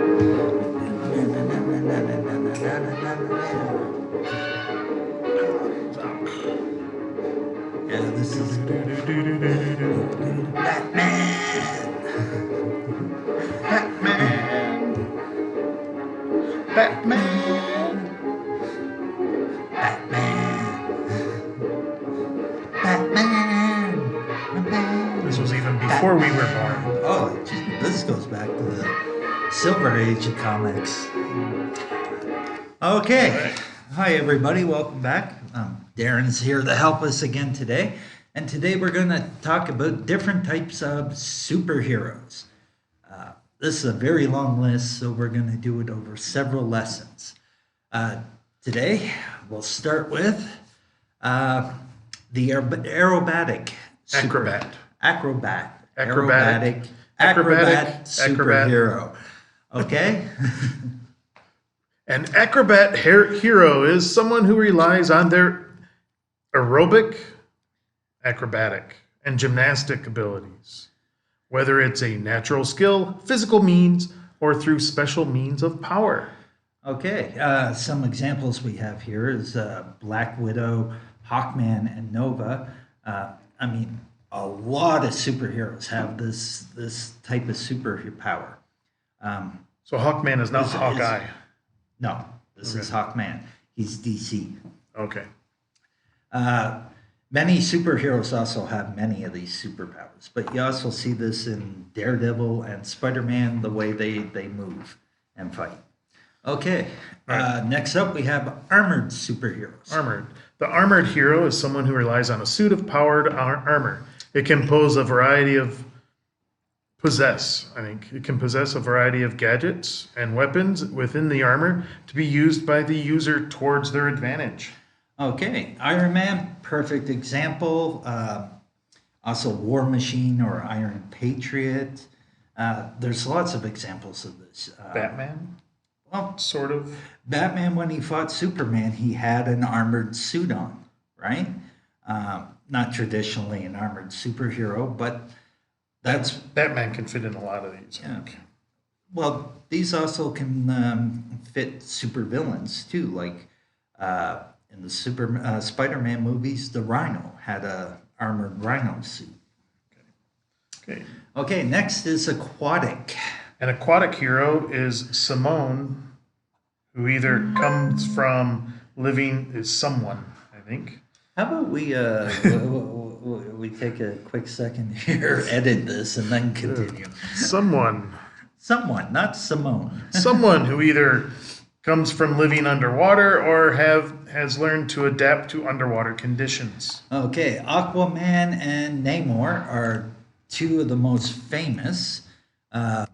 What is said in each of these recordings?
Yeah, this is Batman. Batman. Batman. Batman. Batman. This was even before we were born. Oh, this goes back to the Silver Age of comics. Okay. Hi, everybody. Welcome back. Darren's here to help us again today. And today we're going to talk about different types of superheroes. This is a very long list, so we're going to do it over several lessons. Today, we'll start with the aerobatic. Acrobatic superhero. Okay? An acrobat hero is someone who relies on their aerobic, acrobatic, and gymnastic abilities, whether it's a natural skill, physical means, or through special means of power. Okay, some examples we have here is Black Widow, Hawkman, and Nova. A lot of superheroes have this type of superpower. So Hawkman is not Hawkeye. No, this is Hawkman. He's DC. Okay. Many superheroes also have many of these superpowers, but you also see this in Daredevil and Spider-Man, the way they move and fight. Okay, Right. Next up we have armored superheroes. Armored. The armored hero is someone who relies on a suit of powered armor. It can possess a variety of gadgets and weapons within the armor to be used by the user towards their advantage. Okay, Iron Man, perfect example. Also War Machine or Iron Patriot. There's lots of examples of this. Batman? Well, Sort of. Batman, when he fought Superman, he had an armored suit on, right? Not traditionally an armored superhero, but Batman can fit in a lot of these. Yeah. Well, these also can fit supervillains too, like in the Spider-Man movies, the Rhino had a armored Rhino suit. Okay. Okay, next is aquatic. An aquatic hero is someone who either comes from living is someone, I think. How about we take a quick second here, edit this, and then continue. Someone, Not Simone. someone who either comes from living underwater or has learned to adapt to underwater conditions. Okay, Aquaman and Namor are two of the most famous. Aquaman got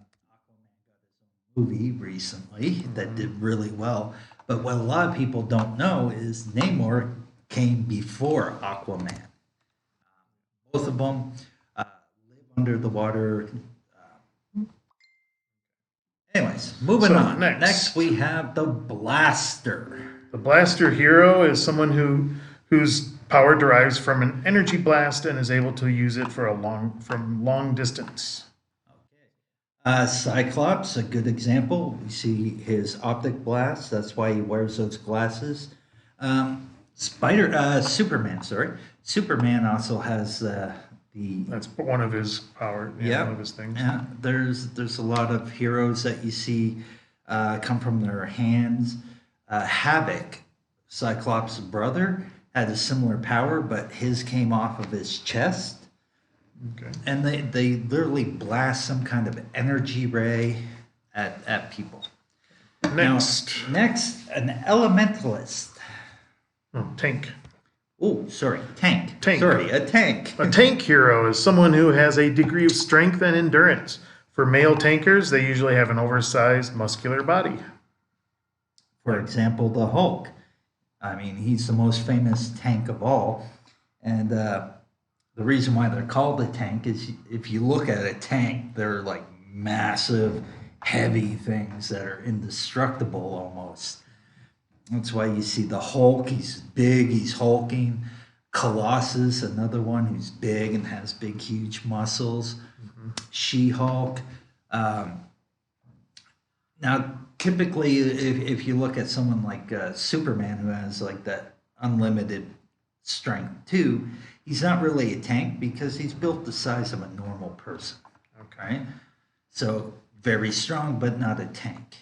his own movie recently that did really well. But what a lot of people don't know is Namor came before Aquaman. Both of them live under the water. Anyways, moving on. Next we have the Blaster. The blaster hero is someone whose power derives from an energy blast and is able to use it from long distance. Cyclops, a good example. We see his optic blast. That's why he wears those glasses. Superman. Superman also has That's one of his power. One of his things. Yeah, there's a lot of heroes that you see come from their hands. Havoc, Cyclops' brother, had a similar power, but his came off of his chest. Okay. And they literally blast some kind of energy ray at people. Next, an elementalist. tank. Oh, sorry, tank. Tank. Sorry, a tank. A tank hero is someone who has a degree of strength and endurance. For male tankers, they usually have an oversized muscular body. For example, the Hulk. He's the most famous tank of all. And the reason why they're called a tank is if you look at a tank, they're like massive, heavy things that are indestructible almost. That's why you see the Hulk. He's big, he's hulking. Colossus, another one who's big and has big, huge muscles. She-Hulk. Now, typically, if you look at someone like Superman, who has like that unlimited strength too, he's not really a tank because he's built the size of a normal person, Okay. right? So very strong, but not a tank.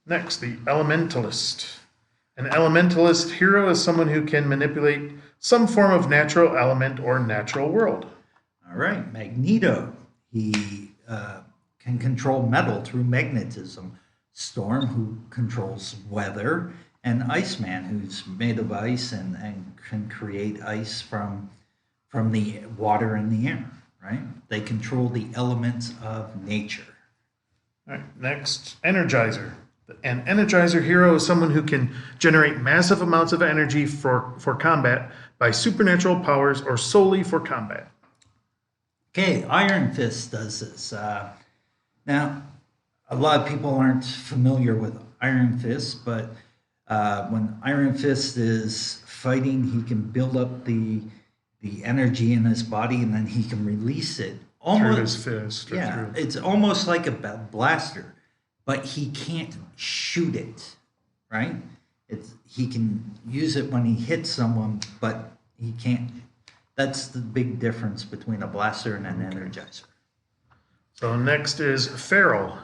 Next, the elementalist. An elementalist hero is someone who can manipulate some form of natural element or natural world. All right, Magneto. He can control metal through magnetism. Storm, who controls weather, and Iceman, who's made of ice and can create ice from the water and the air. Right? They control the elements of nature. All right, next, Energizer. An Energizer hero is someone who can generate massive amounts of energy for combat by supernatural powers or solely for combat. Okay, Iron Fist does this. Now, a lot of people aren't familiar with Iron Fist, but when Iron Fist is fighting, he can build up the energy in his body, and then he can release it. Through his fist. Yeah, it's almost like a blaster, but he can't shoot it, right? He can use it when he hits someone, but he can't. That's the big difference between a blaster and an energizer. So next is Feral.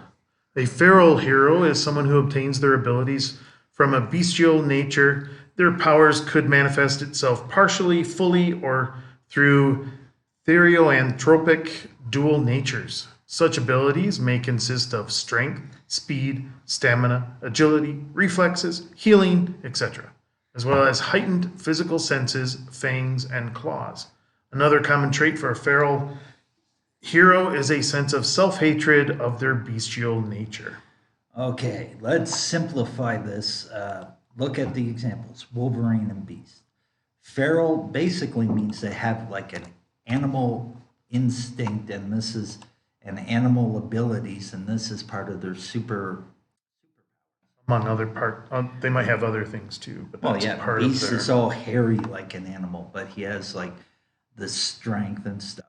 A feral hero is someone who obtains their abilities from a bestial nature. Their powers could manifest itself partially, fully, or through therianthropic dual natures. Such abilities may consist of strength, speed, stamina, agility, reflexes, healing, etc., as well as heightened physical senses, fangs, and claws. Another common trait for a feral hero is a sense of self-hatred of their bestial nature. Okay, let's simplify this. Look at the examples: Wolverine and Beast. Feral basically means they have like an animal instinct, and this is an animal abilities, and this is part of their super. Among other part, they might have other things too, but Well, that's yeah, part Beast of their. is all hairy like an animal, but he has like the strength and stuff.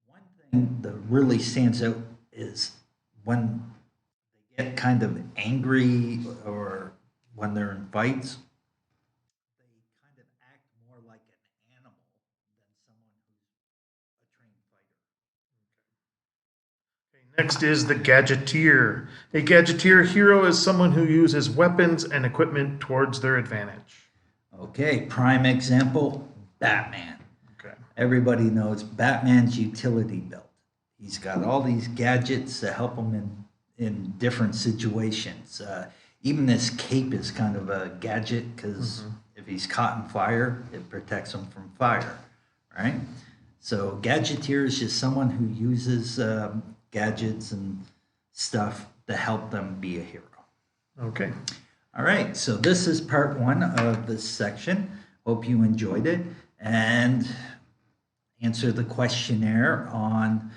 One thing that really stands out is when they get kind of angry or when they're in fights, they kind of act more like an animal than someone who's a trained fighter. Next is the Gadgeteer. A Gadgeteer hero is someone who uses weapons and equipment towards their advantage. Okay, prime example, Batman. Okay. Everybody knows Batman's utility belt. He's got all these gadgets to help him in different situations. Even this cape is kind of a gadget because if he's caught in fire, it protects him from fire, right? So Gadgeteer is just someone who uses gadgets and stuff to help them be a hero. Okay. All right, so this is part one of this section. Hope you enjoyed it and answer the questionnaire on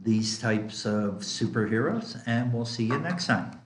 these types of superheroes, and we'll see you next time.